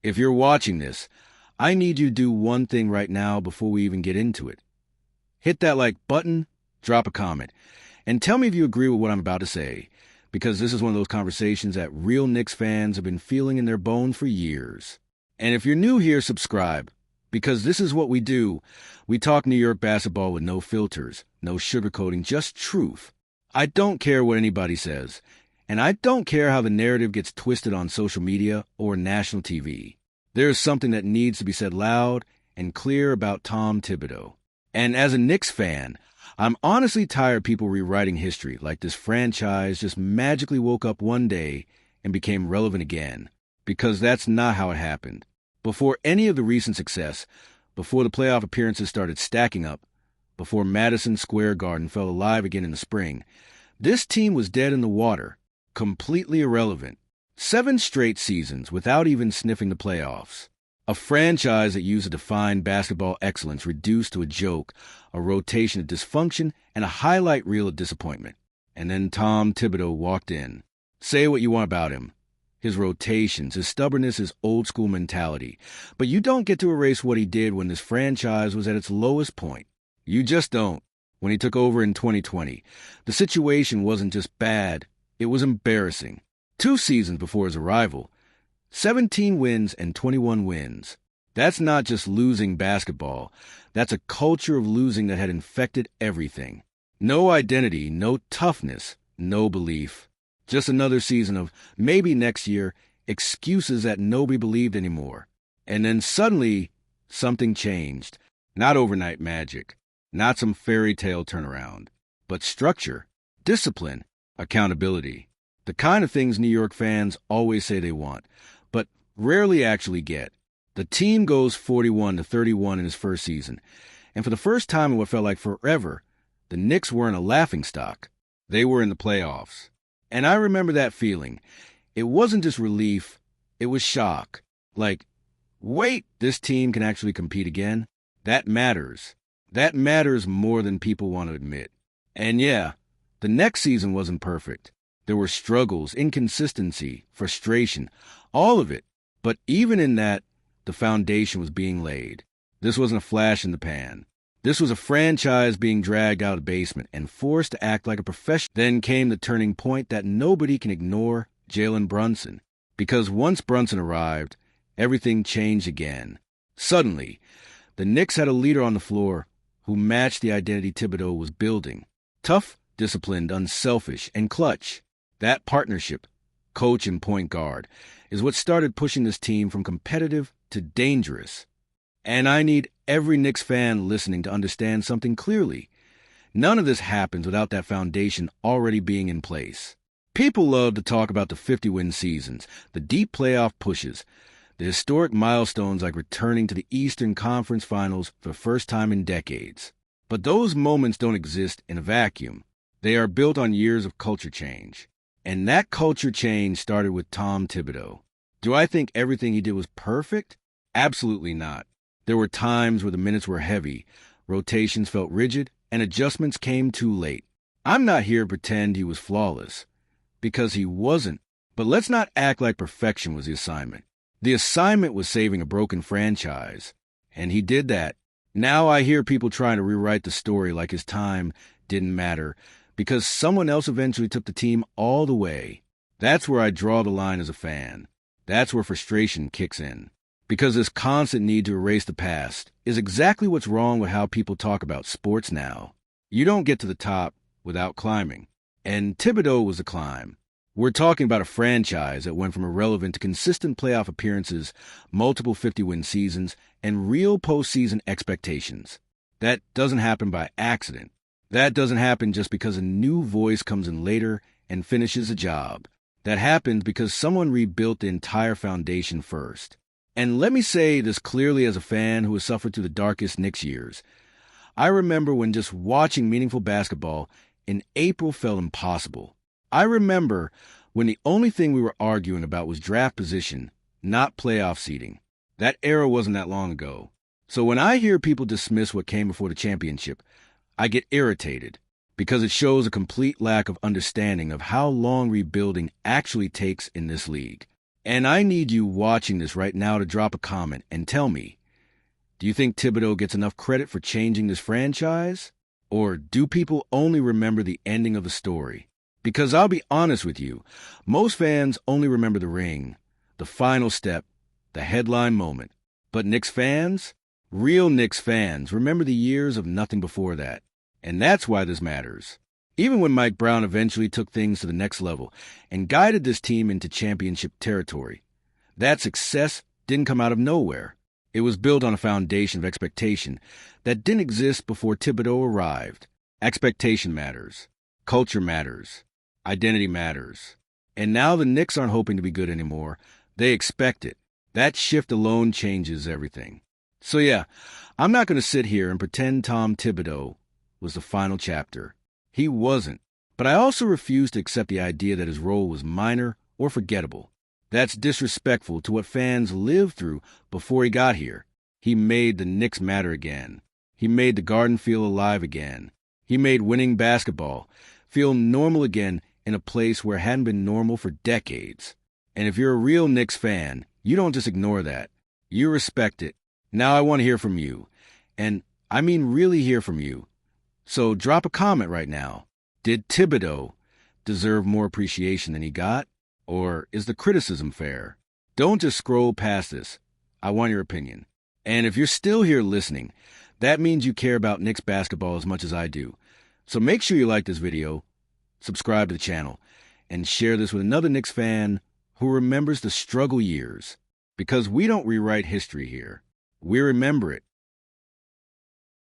If you're watching this, I need you to do one thing right now before we even get into it. Hit that like button, drop a comment, and tell me if you agree with what I'm about to say, because this is one of those conversations that real Knicks fans have been feeling in their bones for years. And if you're new here, subscribe, because this is what we do. We talk New York basketball with no filters, no sugarcoating, just truth. I don't care what anybody says, and I don't care how the narrative gets twisted on social media or national TV. There's something that needs to be said loud and clear about Tom Thibodeau. And as a Knicks fan, I'm honestly tired of people rewriting history like this franchise just magically woke up one day and became relevant again, because that's not how it happened. Before any of the recent success, before the playoff appearances started stacking up, before Madison Square Garden felt alive again in the spring, this team was dead in the water, completely irrelevant. 7 straight seasons without even sniffing the playoffs. A franchise that used to define basketball excellence reduced to a joke, a rotation of dysfunction, and a highlight reel of disappointment. And then Tom Thibodeau walked in. Say what you want about him. His rotations, his stubbornness, his old-school mentality. But you don't get to erase what he did when this franchise was at its lowest point. You just don't. When he took over in 2020, the situation wasn't just bad, it was embarrassing. 2 seasons before his arrival, 17 wins and 21 wins. That's not just losing basketball. That's a culture of losing that had infected everything. No identity, no toughness, no belief. Just another season of maybe next year, excuses that nobody believed anymore. And then suddenly, something changed. Not overnight magic, not some fairy tale turnaround, but structure, discipline, accountability. The kind of things New York fans always say they want, but rarely actually get. The team goes 41-31 in his first season, and for the first time in what felt like forever, the Knicks weren't a laughingstock. They were in the playoffs. And I remember that feeling. It wasn't just relief, it was shock. Like, wait, this team can actually compete again? That matters. That matters more than people want to admit. And yeah, the next season wasn't perfect. There were struggles, inconsistency, frustration, all of it. But even in that, the foundation was being laid. This wasn't a flash in the pan. This was a franchise being dragged out of the basement and forced to act like a professional. Then came the turning point that nobody can ignore, Jalen Brunson. Because once Brunson arrived, everything changed again. Suddenly, the Knicks had a leader on the floor who matched the identity Thibodeau was building. Tough, disciplined, unselfish, and clutch. That partnership, coach and point guard, is what started pushing this team from competitive to dangerous. And I need every Knicks fan listening to understand something clearly. None of this happens without that foundation already being in place. People love to talk about the 50-win seasons, the deep playoff pushes, the historic milestones like returning to the Eastern Conference Finals for the first time in decades. But those moments don't exist in a vacuum. They are built on years of culture change. And that culture change started with Tom Thibodeau. Do I think everything he did was perfect? Absolutely not. There were times where the minutes were heavy, rotations felt rigid, and adjustments came too late. I'm not here to pretend he was flawless, because he wasn't. But let's not act like perfection was the assignment. The assignment was saving a broken franchise, and he did that. Now I hear people trying to rewrite the story like his time didn't matter, because someone else eventually took the team all the way. That's where I draw the line as a fan. That's where frustration kicks in. Because this constant need to erase the past is exactly what's wrong with how people talk about sports now. You don't get to the top without climbing. And Thibodeau was a climb. We're talking about a franchise that went from irrelevant to consistent playoff appearances, multiple 50-win seasons, and real postseason expectations. That doesn't happen by accident. That doesn't happen just because a new voice comes in later and finishes a job. That happens because someone rebuilt the entire foundation first. And let me say this clearly as a fan who has suffered through the darkest Knicks years. I remember when just watching meaningful basketball in April felt impossible. I remember when the only thing we were arguing about was draft position, not playoff seeding. That era wasn't that long ago. So when I hear people dismiss what came before the championship, I get irritated because it shows a complete lack of understanding of how long rebuilding actually takes in this league. And I need you watching this right now to drop a comment and tell me, do you think Thibodeau gets enough credit for changing this franchise? Or do people only remember the ending of the story? Because I'll be honest with you, most fans only remember the ring, the final step, the headline moment. But Knicks fans, real Knicks fans, remember the years of nothing before that. And that's why this matters. Even when Mike Brown eventually took things to the next level and guided this team into championship territory, that success didn't come out of nowhere. It was built on a foundation of expectation that didn't exist before Thibodeau arrived. Expectation matters. Culture matters. Identity matters. And now the Knicks aren't hoping to be good anymore. They expect it. That shift alone changes everything. So yeah, I'm not going to sit here and pretend Tom Thibodeau was the final chapter. He wasn't. But I also refuse to accept the idea that his role was minor or forgettable. That's disrespectful to what fans lived through before he got here. He made the Knicks matter again. He made the Garden feel alive again. He made winning basketball feel normal again in a place where it hadn't been normal for decades. And if you're a real Knicks fan, you don't just ignore that. You respect it. Now I want to hear from you. And I mean really hear from you. So drop a comment right now. Did Thibodeau deserve more appreciation than he got? Or is the criticism fair? Don't just scroll past this. I want your opinion. And if you're still here listening, that means you care about Knicks basketball as much as I do. So make sure you like this video, subscribe to the channel, and share this with another Knicks fan who remembers the struggle years. Because we don't rewrite history here. We remember it.